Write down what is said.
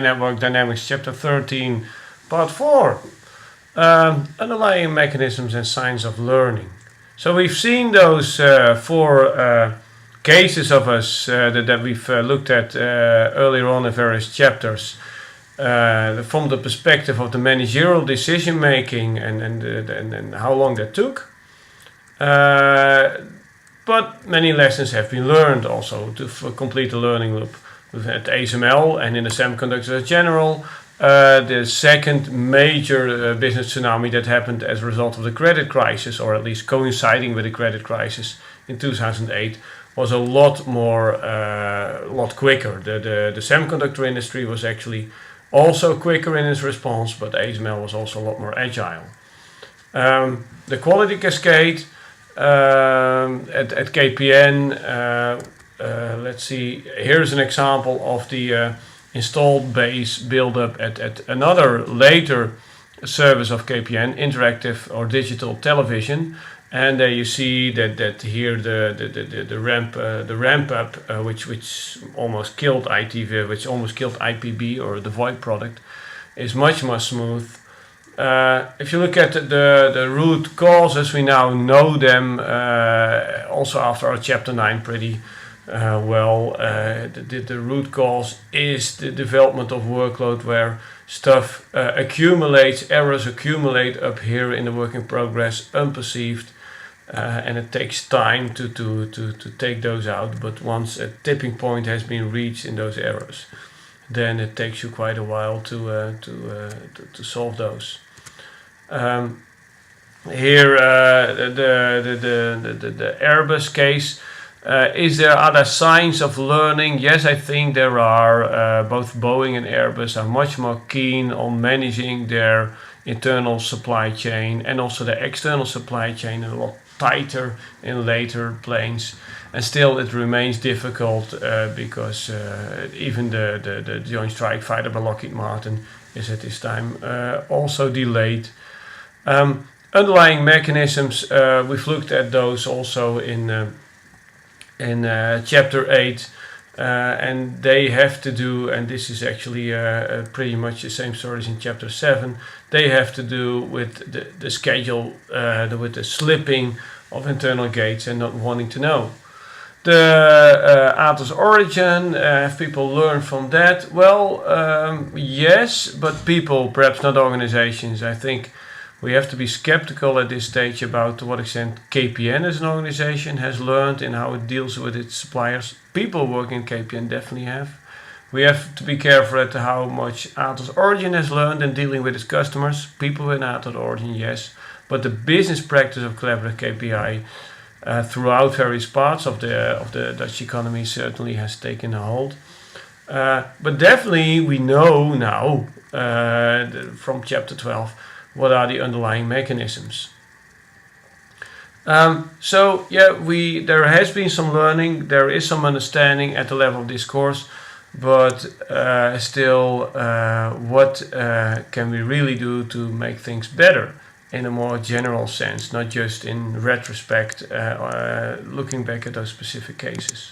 Network Dynamics Chapter 13, Part 4. Underlying mechanisms and signs of learning. So we've seen those four cases of us that we've looked at earlier on in various chapters. From the perspective of the managerial decision making and how long that took. But many lessons have been learned also to complete the learning loop. We've had ASML and in the semiconductors in general, the second major business tsunami that happened as a result of the credit crisis, or at least coinciding with the credit crisis in 2008, was a lot quicker. The semiconductor industry was actually also quicker in its response, but ASML was also a lot more agile. The quality cascade at KPN, let's see, here's an example of the installed base build-up at another later service of KPN, interactive or digital television. And there you see that here the ramp up, which almost killed ITV, which almost killed IPB or the VoIP product, is much more smooth. If you look at the root causes, we now know them also after our chapter 9 pretty well. The root cause is the development of workload where stuff accumulates, errors accumulate up here in the work in progress unperceived. And it takes time to take those out, but once a tipping point has been reached in those errors, then it takes you quite a while to solve those. Here, the Airbus case. Is there other signs of learning? Yes, I think there are. Both Boeing and Airbus are much more keen on managing their internal supply chain and also the external supply chain a lot tighter in later planes, and still it remains difficult because even the Joint Strike Fighter by Lockheed Martin is at this time also delayed. Underlying mechanisms, we've looked at those also in chapter 8, and they have to do, and this is actually pretty much the same story as in chapter 7, they have to do with the schedule, with the slipping of internal gates and not wanting to know. The Atos origin, have people learned from that? Well, yes, but people, perhaps not organizations. I think we have to be skeptical at this stage about to what extent KPN as an organization has learned in how it deals with its suppliers. People working in KPN definitely have. We have to be careful at how much Atos Origin has learned in dealing with its customers. People in Atos Origin, yes. But the business practice of collaborative KPI throughout various parts of the Dutch economy certainly has taken a hold. But definitely we know now from chapter 12 what are the underlying mechanisms. So yeah, there has been some learning, there is some understanding at the level of discourse, but still what can we really do to make things better in a more general sense, not just in retrospect, looking back at those specific cases.